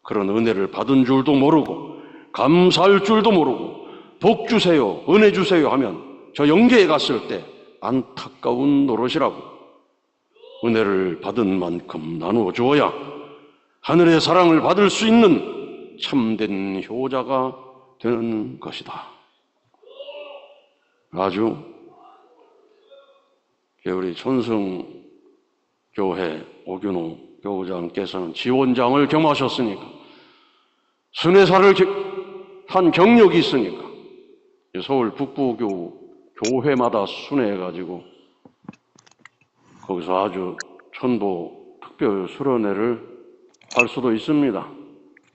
그런 은혜를 받은 줄도 모르고 감사할 줄도 모르고 복 주세요, 은혜 주세요 하면 저 영계에 갔을 때 안타까운 노릇이라고. 은혜를 받은 만큼 나누어 주어야 하늘의 사랑을 받을 수 있는 참된 효자가 되는 것이다. 아주 우리 천성교회 오균호 교우장께서는 지원장을 겸하셨으니까 순회사를 한 경력이 있으니까 서울 북부교회마다 순회해가지고 거기서 아주 천도 특별 수련회를 할 수도 있습니다.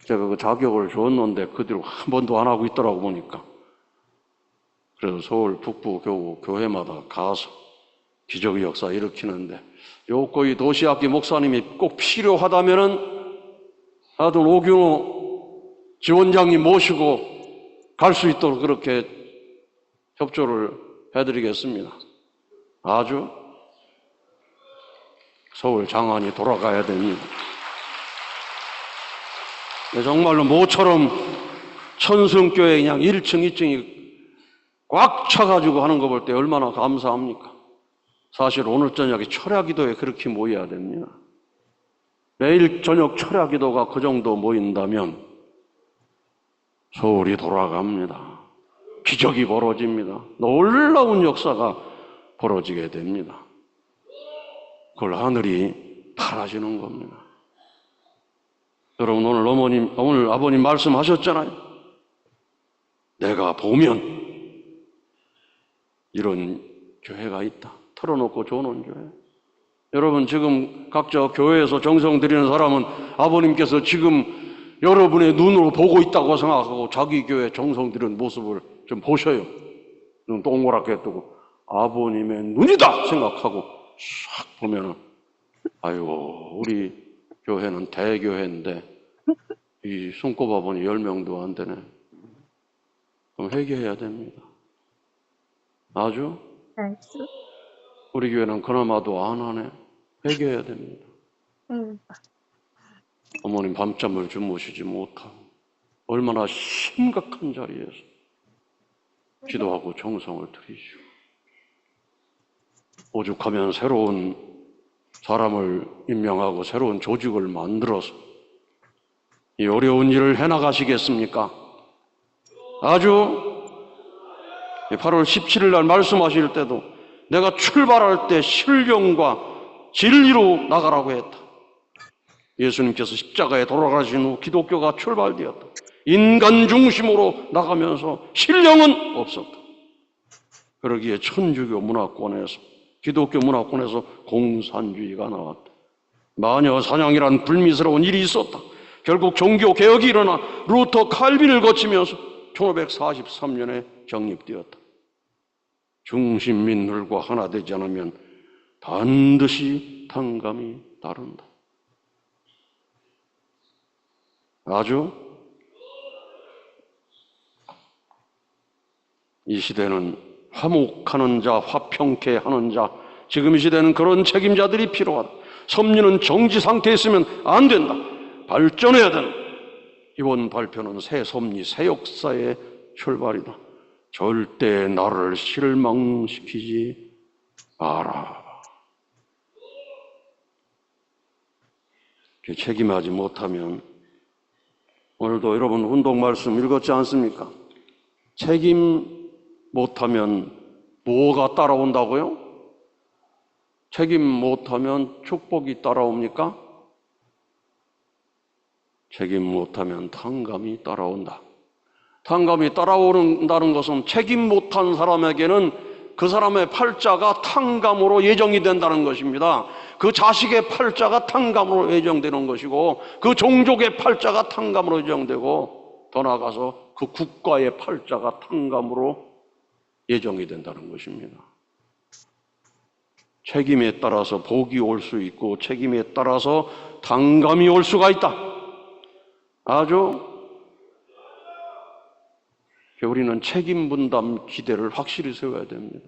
제가 그 자격을 줬는데 그 뒤로 한 번도 안 하고 있더라고 보니까. 그래서 서울 북부교회마다 가서 기적의 역사 일으키는데 요거의 도시학기 목사님이 꼭 필요하다면은 하여튼 오균호 지원장님 모시고 갈 수 있도록 그렇게 협조를 해드리겠습니다. 아주 서울 장안이 돌아가야 됩니다. 정말로 모처럼 천성교회 그냥 1층, 2층이 꽉 차가지고 하는 거 볼 때 얼마나 감사합니까? 사실 오늘 저녁에 철야기도에 그렇게 모여야 됩니다. 매일 저녁 철야기도가 그 정도 모인다면 서울이 돌아갑니다. 기적이 벌어집니다. 놀라운 역사가 벌어지게 됩니다. 그걸 하늘이 바라시는 겁니다. 여러분 오늘 아버님 말씀하셨잖아요. 내가 보면 이런 교회가 있다. 털어놓고 조는 교회. 여러분 지금 각자 교회에서 정성 드리는 사람은 아버님께서 지금 여러분의 눈으로 보고 있다고 생각하고 자기 교회 정성 드리는 모습을 좀 보셔요. 눈 동그랗게 뜨고 아버님의 눈이다 생각하고 싹 보면은 아이고 우리 교회는 대교회인데 이 손꼽아보니 10명도 안 되네. 그럼 회개해야 됩니다. 아주 우리 교회는 그나마도 안 하네. 회개해야 됩니다. 어머님 밤잠을 주무시지 못하고 얼마나 심각한 자리에서 기도하고 정성을 들이시고 오죽하면 새로운 사람을 임명하고 새로운 조직을 만들어서 이 어려운 일을 해나가시겠습니까? 아주 8월 17일 날 말씀하실 때도 내가 출발할 때 신령과 진리로 나가라고 했다. 예수님께서 십자가에 돌아가신 후 기독교가 출발되었다. 인간 중심으로 나가면서 신령은 없었다. 그러기에 천주교 문화권에서 기독교 문화권에서 공산주의가 나왔다. 마녀 사냥이란 불미스러운 일이 있었다. 결국 종교 개혁이 일어나 루터 칼빈을 거치면서 1543년에 정립되었다. 중심민들과 하나 되지 않으면 반드시 탕감이 따른다. 아주 이 시대는 화목하는 자, 화평케 하는 자, 지금 이 시대는 그런 책임자들이 필요하다. 섭리는 정지 상태에 있으면 안 된다. 발전해야 된다. 이번 발표는 새 섭리, 새 역사의 출발이다. 절대 나를 실망시키지 마라. 책임하지 못하면 오늘도 여러분 운동 말씀 읽었지 않습니까? 책임 못하면 뭐가 따라온다고요? 책임 못하면 축복이 따라옵니까? 책임 못하면 탕감이 따라온다. 탕감이 따라온다는 것은 책임 못한 사람에게는 그 사람의 팔자가 탕감으로 예정이 된다는 것입니다. 그 자식의 팔자가 탕감으로 예정되는 것이고 그 종족의 팔자가 탕감으로 예정되고 더 나아가서 그 국가의 팔자가 탕감으로 예정이 된다는 것입니다. 책임에 따라서 복이 올 수 있고 책임에 따라서 탕감이 올 수가 있다. 아주 우리는 책임 분담 기대를 확실히 세워야 됩니다.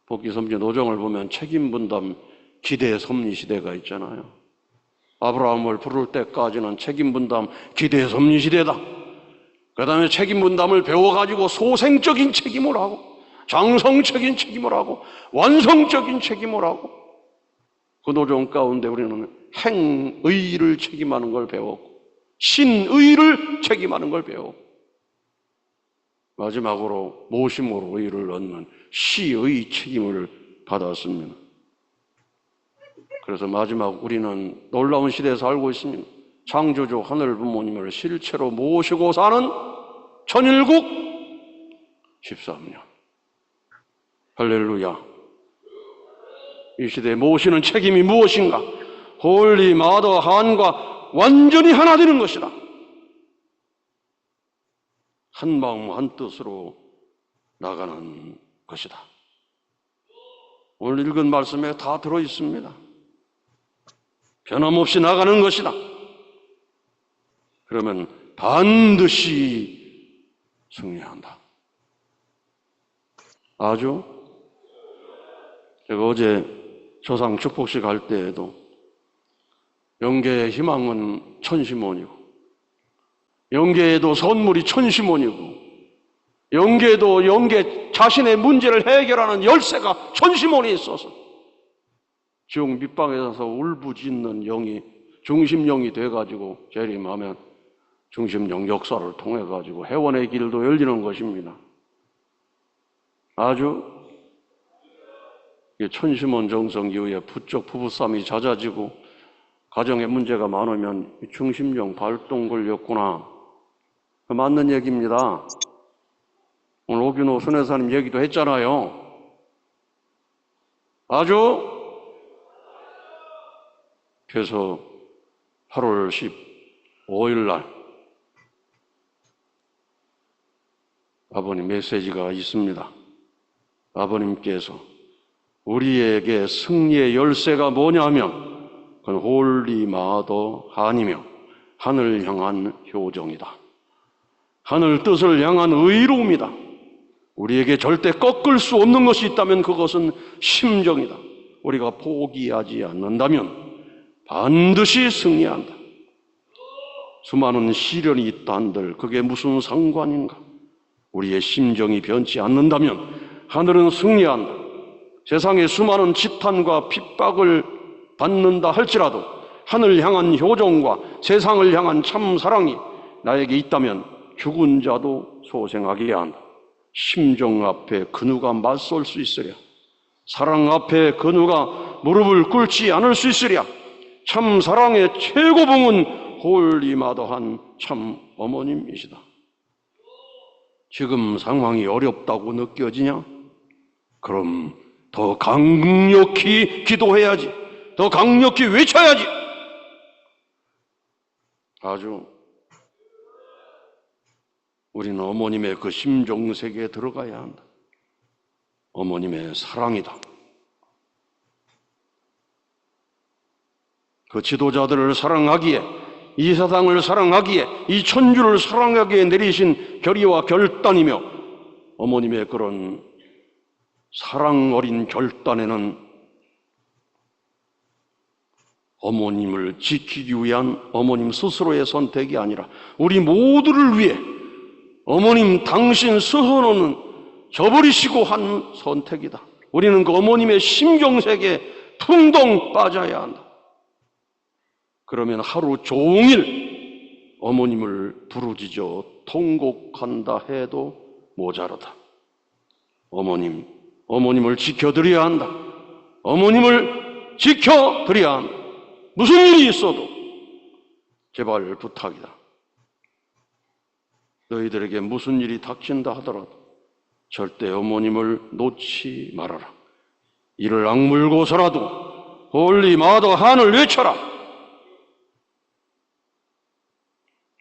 복귀 섭리 노정을 보면 책임 분담 기대 섭리 시대가 있잖아요. 아브라함을 부를 때까지는 책임 분담 기대 섭리 시대다. 그 다음에 책임 분담을 배워가지고 소생적인 책임을 하고 장성적인 책임을 하고 완성적인 책임을 하고 그 노정 가운데 우리는 행의를 책임하는 걸 배웠고 신의를 책임하는 걸 배웠고 마지막으로 모심으로 의를 얻는 시의 책임을 받았습니다. 그래서 마지막 우리는 놀라운 시대에 살고 있습니다. 창조주 하늘 부모님을 실체로 모시고 사는 천일국 13년. 할렐루야. 이 시대에 모시는 책임이 무엇인가? 홀리 마더 한과 완전히 하나 되는 것이다. 한 마음 한 뜻으로 나가는 것이다. 오늘 읽은 말씀에 다 들어 있습니다. 변함없이 나가는 것이다. 그러면 반드시 승리한다. 아주 제가 어제 조상 축복식 할 때에도 영계의 희망은 천시몬이고 영계에도 선물이 천시몬이고 영계에도 영계 자신의 문제를 해결하는 열쇠가 천시몬이 있어서 지옥 밑방에서 울부짖는 영이 중심영이 돼가지고 재림하면 중심영 역사를 통해가지고 해원의 길도 열리는 것입니다. 아주 천시몬 정성 이후에 부쩍 부부싸움이 잦아지고 가정에 문제가 많으면 중심령 발동 걸렸구나. 맞는 얘기입니다. 오늘 오균호 선회사님 얘기도 했잖아요. 아주 그래서 8월 15일 날 아버님 메시지가 있습니다. 아버님께서 우리에게 승리의 열쇠가 뭐냐면 그건 홀리 마더 한이며 하늘 향한 효정이다. 하늘 뜻을 향한 의로움이다. 우리에게 절대 꺾을 수 없는 것이 있다면 그것은 심정이다. 우리가 포기하지 않는다면 반드시 승리한다. 수많은 시련이 있다 한들 그게 무슨 상관인가? 우리의 심정이 변치 않는다면 하늘은 승리한다. 세상에 수많은 지탄과 핍박을 받는다 할지라도 하늘 향한 효정과 세상을 향한 참 사랑이 나에게 있다면 죽은 자도 소생하게 한다. 심정 앞에 그 누가 맞설 수 있으랴? 사랑 앞에 그 누가 무릎을 꿇지 않을 수 있으랴? 참 사랑의 최고봉은 홀리마더한 참 어머님이시다. 지금 상황이 어렵다고 느껴지냐? 그럼 더 강력히 기도해야지. 더 강력히 외쳐야지. 아주 우리는 어머님의 그 심정세계에 들어가야 한다. 어머님의 사랑이다. 그 지도자들을 사랑하기에, 이 세상을 사랑하기에, 이 천주를 사랑하기에 내리신 결의와 결단이며 어머님의 그런 사랑 어린 결단에는 어머님을 지키기 위한 어머님 스스로의 선택이 아니라 우리 모두를 위해 어머님 당신 스스로는 저버리시고 한 선택이다. 우리는 그 어머님의 심정세계에 풍덩 빠져야 한다. 그러면 하루 종일 어머님을 부르짖어 통곡한다 해도 모자르다. 어머님을 지켜드려야 한다. 어머님을 지켜드려야 한다. 무슨 일이 있어도 제발 부탁이다. 너희들에게 무슨 일이 닥친다 하더라도 절대 어머님을 놓지 말아라. 이를 악물고서라도 홀리 마더 한을 외쳐라.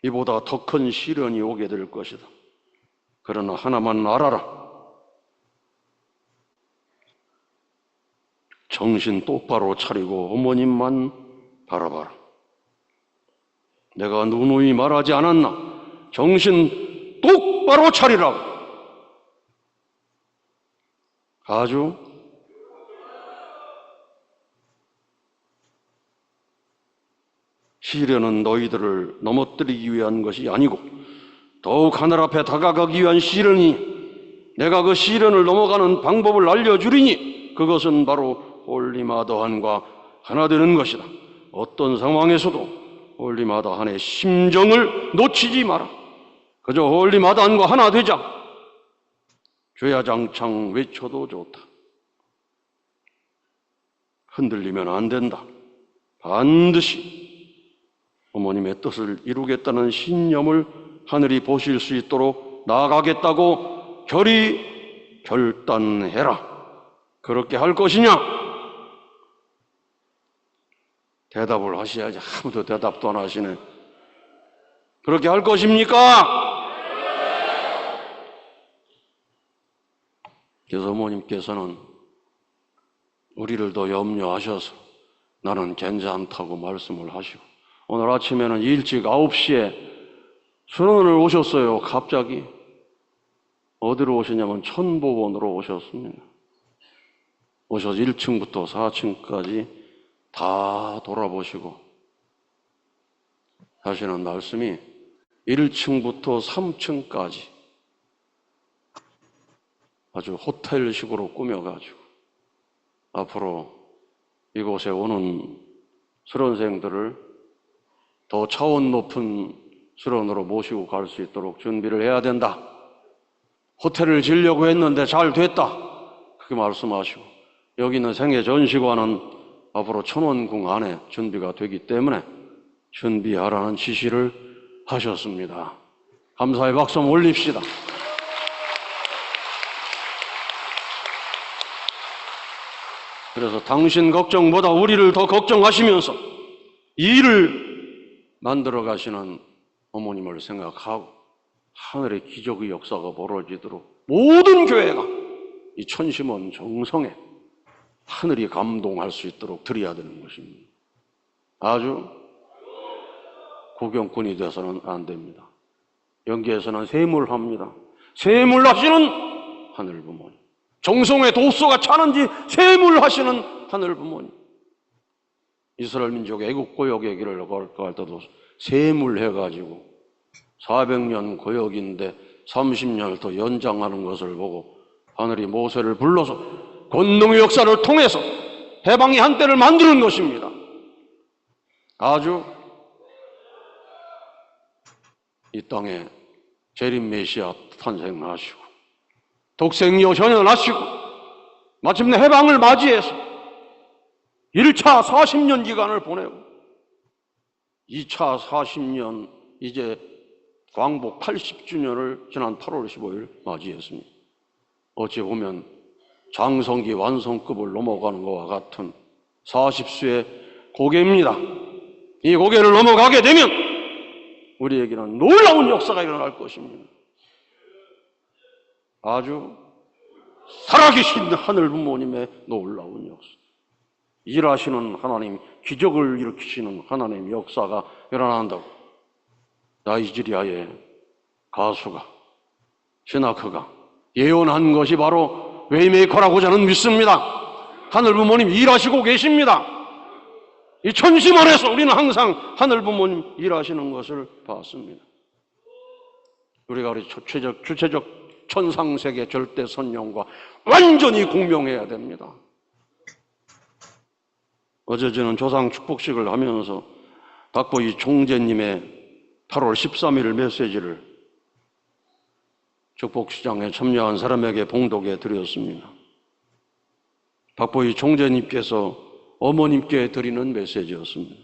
이보다 더 큰 시련이 오게 될 것이다. 그러나 하나만 알아라. 정신 똑바로 차리고 어머님만 바라봐라. 내가 누누이 말하지 않았나? 정신 똑바로 차리라고. 아주 시련은 너희들을 넘어뜨리기 위한 것이 아니고 더욱 하늘 앞에 다가가기 위한 시련이 내가 그 시련을 넘어가는 방법을 알려주리니 그것은 바로 홀리마더한과 하나 되는 것이다. 어떤 상황에서도 홀리마더한의 심정을 놓치지 마라. 그저 홀리마더한과 하나 되자. 죄야장창 외쳐도 좋다. 흔들리면 안 된다. 반드시 어머님의 뜻을 이루겠다는 신념을 하늘이 보실 수 있도록 나아가겠다고 결단해라. 그렇게 할 것이냐? 대답을 하셔야지. 아무도 대답도 안 하시네. 그렇게 할 것입니까? 그래서 어머님께서는 우리를 더 염려하셔서 나는 괜찮다고 말씀을 하시고 오늘 아침에는 일찍 9시에 수련원을 오셨어요. 갑자기. 어디로 오시냐면 천보원으로 오셨습니다. 오셔서 1층부터 4층까지 다 돌아보시고 하시는 말씀이 1층부터 3층까지 아주 호텔식으로 꾸며가지고 앞으로 이곳에 오는 수련생들을 더 차원 높은 수련으로 모시고 갈 수 있도록 준비를 해야 된다. 호텔을 지으려고 했는데 잘 됐다. 그렇게 말씀하시고 여기는 생애 전시관은 앞으로 천원궁 안에 준비가 되기 때문에 준비하라는 지시를 하셨습니다. 감사의 박수 한번 올립시다. 그래서 당신 걱정보다 우리를 더 걱정하시면서 일을 만들어 가시는 어머님을 생각하고 하늘의 기적의 역사가 벌어지도록 모든 교회가 이 천심원 정성에 하늘이 감동할 수 있도록 드려야 되는 것입니다. 아주 구경꾼이 돼서는 안 됩니다. 여기에서는 세물합니다. 세물하시는 하늘 부모님. 정성의 도수가 차는지 세물하시는 하늘 부모님. 이스라엘 민족의 애국 고역 얘기를 할 때도 세물해가지고 400년 고역인데 30년을 더 연장하는 것을 보고 하늘이 모세를 불러서 권능의 역사를 통해서 해방의 한때를 만드는 것입니다. 아주 이 땅에 재림 메시아 탄생하시고 독생녀 전현하시고 마침내 해방을 맞이해서 1차 40년 기간을 보내고 2차 40년 이제 광복 80주년을 지난 8월 15일 맞이했습니다. 어찌 보면 장성기 완성급을 넘어가는 것과 같은 40수의 고개입니다. 이 고개를 넘어가게 되면 우리에게는 놀라운 역사가 일어날 것입니다. 아주 살아계신 하늘 부모님의 놀라운 역사. 일하시는 하나님, 기적을 일으키시는 하나님의 역사가 일어난다고 나이지리아의 가수가, 시나크가 예언한 것이 바로 웨이메이커라고 저는 믿습니다. 하늘 부모님 일하시고 계십니다. 이 천심원에서 우리는 항상 하늘 부모님 일하시는 것을 봤습니다. 우리가 우리 주체적 천상세계 절대 선령과 완전히 공명해야 됩니다. 어제 저는 조상 축복식을 하면서 박보희 총재님의 8월 13일 메시지를 축복시장에 참여한 사람에게 봉독해 드렸습니다. 박보희 총재님께서 어머님께 드리는 메시지였습니다.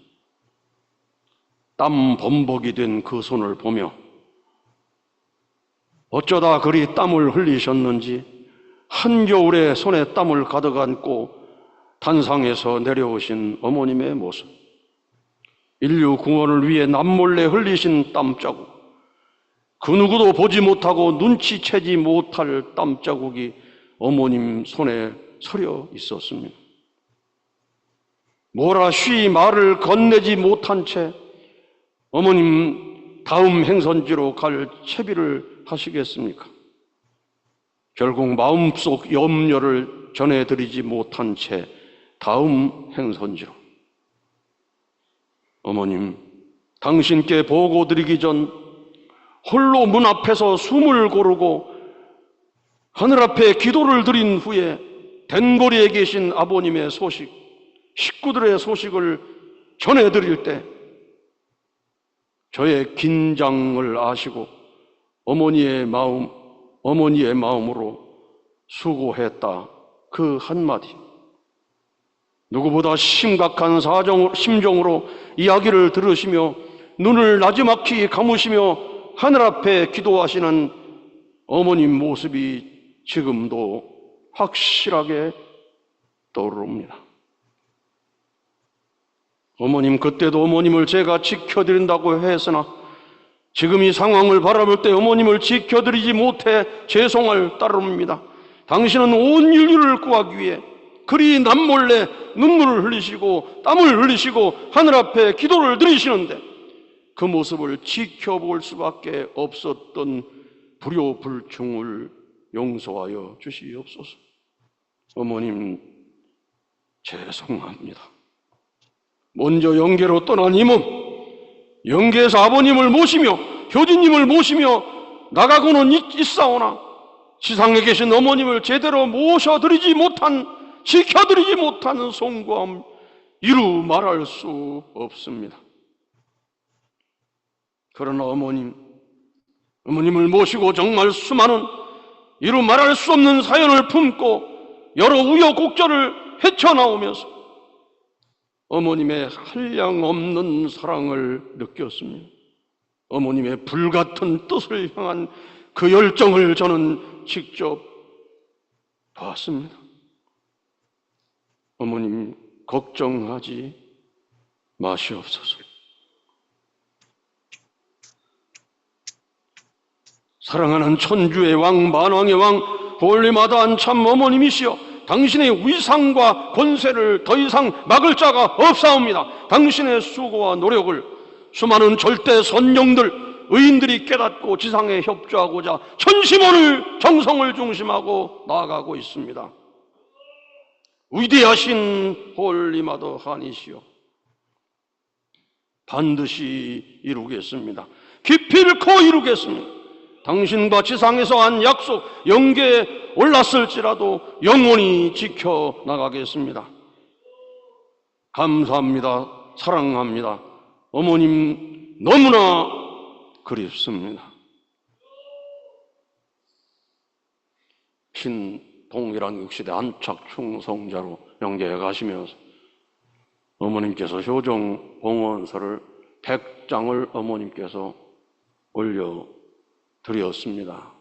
땀 범벅이 된 그 손을 보며 어쩌다 그리 땀을 흘리셨는지 한겨울에 손에 땀을 가득 안고 단상에서 내려오신 어머님의 모습, 인류 구원을 위해 남몰래 흘리신 땀자국, 그 누구도 보지 못하고 눈치채지 못할 땀자국이 어머님 손에 서려 있었습니다. 뭐라 쉬 말을 건네지 못한 채 어머님 다음 행선지로 갈 채비를 하시겠습니까? 결국 마음속 염려를 전해드리지 못한 채 다음 행선지로 어머님 당신께 보고 드리기 전 홀로 문 앞에서 숨을 고르고 하늘 앞에 기도를 드린 후에 댄거리에 계신 아버님의 소식, 식구들의 소식을 전해드릴 때 저의 긴장을 아시고 어머니의 마음으로 수고했다, 그 한마디, 누구보다 심각한 심정으로 이야기를 들으시며 눈을 나지막히 감으시며 하늘 앞에 기도하시는 어머님 모습이 지금도 확실하게 떠오릅니다. 어머님, 그때도 어머님을 제가 지켜드린다고 했으나 지금 이 상황을 바라볼 때 어머님을 지켜드리지 못해 죄송할 따름입니다. 당신은 온 인류를 구하기 위해 그리 남몰래 눈물을 흘리시고 땀을 흘리시고 하늘 앞에 기도를 드리시는데 그 모습을 지켜볼 수밖에 없었던 불효불충을 용서하여 주시옵소서. 어머님, 죄송합니다. 먼저 영계로 떠난 이 몸, 영계에서 아버님을 모시며 효진님을 모시며 나가고는 있사오나 지상에 계신 어머님을 제대로 모셔드리지 못한, 지켜드리지 못한 송구함 이루 말할 수 없습니다. 그러나 어머님을 모시고 정말 수많은 이루 말할 수 없는 사연을 품고 여러 우여곡절을 헤쳐나오면서 어머님의 한량없는 사랑을 느꼈습니다. 어머님의 불같은 뜻을 향한 그 열정을 저는 직접 봤습니다. 어머님, 걱정하지 마시옵소서. 사랑하는 천주의 왕, 만왕의 왕, 홀리마다한 참 어머님이시여, 당신의 위상과 권세를 더 이상 막을 자가 없사옵니다. 당신의 수고와 노력을 수많은 절대 선영들, 의인들이 깨닫고 지상에 협조하고자 전심원을, 정성을 중심하고 나아가고 있습니다. 위대하신 홀리마더 하니시여, 반드시 이루겠습니다. 기필코 이루겠습니다. 당신과 지상에서 한 약속, 영계에 올랐을지라도 영원히 지켜나가겠습니다. 감사합니다. 사랑합니다. 어머님 너무나 그립습니다. 신동일한 6시대 안착충성자로 영계에 가시면서 어머님께서 효정 봉헌서를 100장을 어머님께서 올려드렸습니다.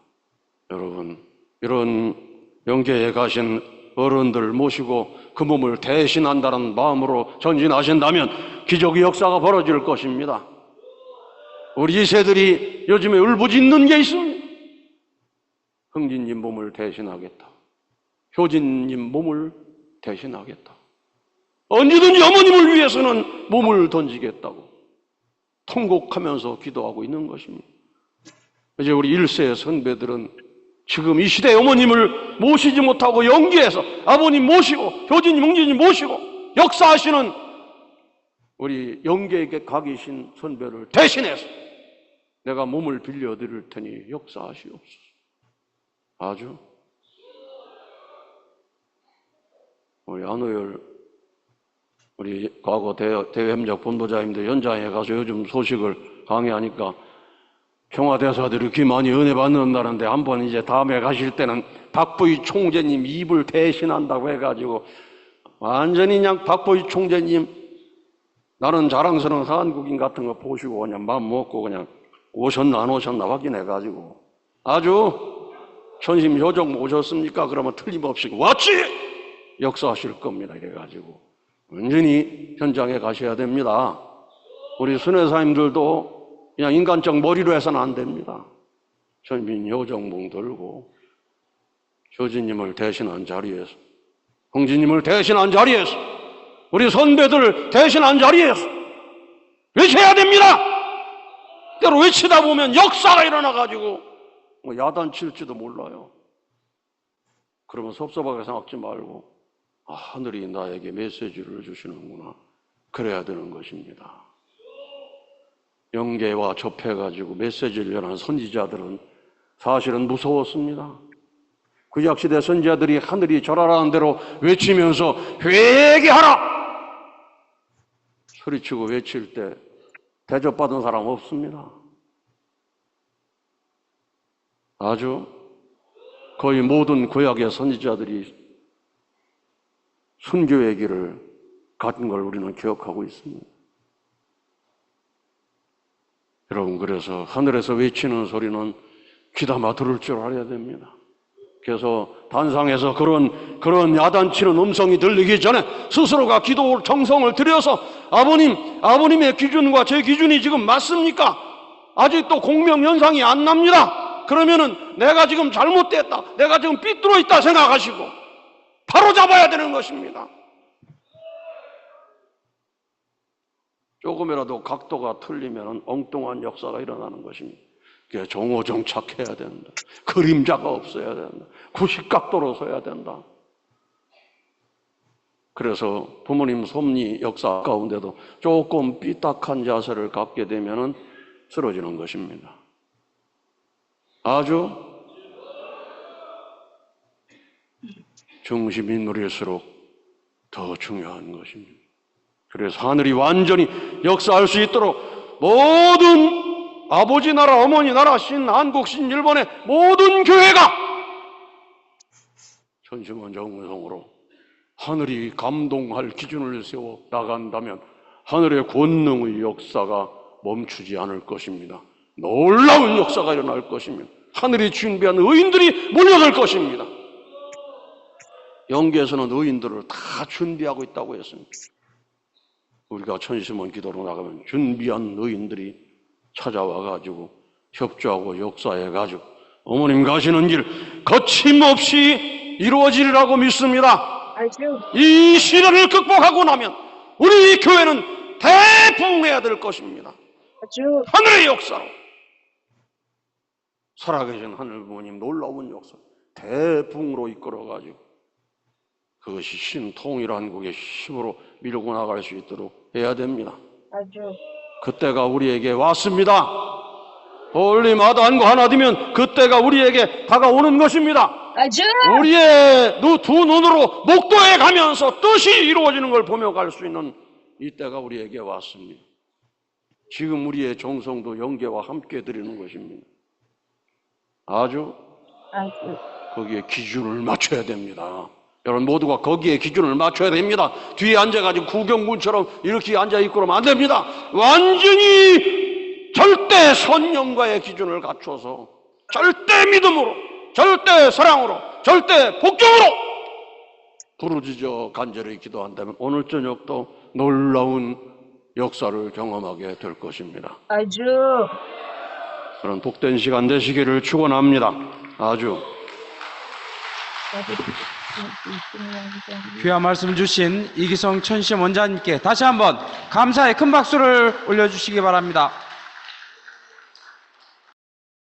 여러분, 이런 영계에 가신 어른들 모시고 그 몸을 대신한다는 마음으로 전진하신다면 기적의 역사가 벌어질 것입니다. 우리 이세들이 요즘에 울부짖는 게 있습니다. 흥진님 몸을 대신하겠다, 효진님 몸을 대신하겠다, 언제든지 어머님을 위해서는 몸을 던지겠다고 통곡하면서 기도하고 있는 것입니다. 이제 우리 일세 선배들은 지금 이 시대에 어머님을 모시지 못하고 영계에서 아버님 모시고 효진님, 흥진님 모시고 역사하시는 우리 영계에 가 계신 선배를 대신해서 내가 몸을 빌려드릴 테니 역사하시옵소서. 아주 우리 안호열, 우리 과거 대외협력 본부장님들 연장에 가서 요즘 소식을 강의하니까 평화대사들이 귀 많이 은혜 받는다는데 한번 이제 다음에 가실 때는 박보희 총재님 입을 대신한다고 해가지고 완전히 그냥 박보희 총재님 나는 자랑스러운 한국인 같은 거 보시고 그냥 마음 먹고 그냥 오셨나 안 오셨나 확인해가지고 아주 천심 효정 오셨습니까? 그러면 틀림없이 왔지! 역사하실 겁니다. 이래가지고 완전히 현장에 가셔야 됩니다. 우리 순회사님들도 그냥 인간적 머리로 해서는 안 됩니다. 천민 효정봉 들고 효진님을 대신한 자리에서, 흥진님을 대신한 자리에서, 우리 선배들 대신한 자리에서 외쳐야 됩니다. 때로 외치다 보면 역사가 일어나가지고 뭐 야단칠지도 몰라요. 그러면 섭섭하게 생각하지 말고 하늘이 나에게 메시지를 주시는구나, 그래야 되는 것입니다. 영계와 접해가지고 메시지를 전한 선지자들은 사실은 무서웠습니다. 구약시대 선지자들이 하늘이 절하라는 대로 외치면서 회개하라! 소리치고 외칠 때 대접받은 사람 없습니다. 아주 거의 모든 구약의 선지자들이 순교의 길을 가진 걸 우리는 기억하고 있습니다. 여러분, 그래서 하늘에서 외치는 소리는 귀담아 들을 줄 알아야 됩니다. 그래서 단상에서 그런 야단치는 음성이 들리기 전에 스스로가 기도 정성을 들여서 아버님의 기준과 제 기준이 지금 맞습니까? 아직도 공명현상이 안 납니다. 그러면은 내가 지금 잘못됐다, 내가 지금 삐뚤어 있다 생각하시고 바로 잡아야 되는 것입니다. 조금이라도 각도가 틀리면 엉뚱한 역사가 일어나는 것입니다. 정오정착해야 된다. 그림자가 없어야 된다. 90각도로 서야 된다. 그래서 부모님 섭리 역사 가운데도 조금 삐딱한 자세를 갖게 되면 쓰러지는 것입니다. 아주 중심이 누릴수록 더 중요한 것입니다. 그래서 하늘이 완전히 역사할 수 있도록 모든 아버지 나라, 어머니 나라, 신한국, 신일본의 모든 교회가 전심원 정성으로 하늘이 감동할 기준을 세워 나간다면 하늘의 권능의 역사가 멈추지 않을 것입니다. 놀라운 역사가 일어날 것입니다. 하늘이 준비한 의인들이 몰려들 것입니다. 영계에서는 의인들을 다 준비하고 있다고 했습니다. 우리가 천심원 기도로 나가면 준비한 의인들이 찾아와가지고 협조하고 역사해가지고 어머님 가시는 길 거침없이 이루어지리라고 믿습니다. 이 시련을 극복하고 나면 우리 교회는 대부흥해야 될 것입니다. 하늘의 역사로 살아계신 하늘 부모님 놀라운 역사 대부흥으로 이끌어가지고 그것이 신통일한국의 힘으로 밀고 나갈 수 있도록 해야 됩니다. 그때가 우리에게 왔습니다. 올리 마다한거 하나 되면 그때가 우리에게 다가오는 것입니다. 우리의 두 눈으로 목도에 가면서 뜻이 이루어지는 걸 보며 갈 수 있는 이때가 우리에게 왔습니다. 지금 우리의 정성도 영계와 함께 드리는 것입니다. 아주 거기에 기준을 맞춰야 됩니다. 여러분 모두가 거기에 기준을 맞춰야 됩니다. 뒤에 앉아가지고 구경군처럼 이렇게 앉아있고 그러면 안 됩니다. 완전히 절대 선영과의 기준을 갖춰서 절대 믿음으로, 절대 사랑으로, 절대 복종으로 부르짖어 간절히 기도한다면 오늘 저녁도 놀라운 역사를 경험하게 될 것입니다. 그런 복된 시간 되시기를 축원합니다. 아주 귀한 말씀 주신 이기성 천심 원장님께 다시 한번 감사의 큰 박수를 올려주시기 바랍니다.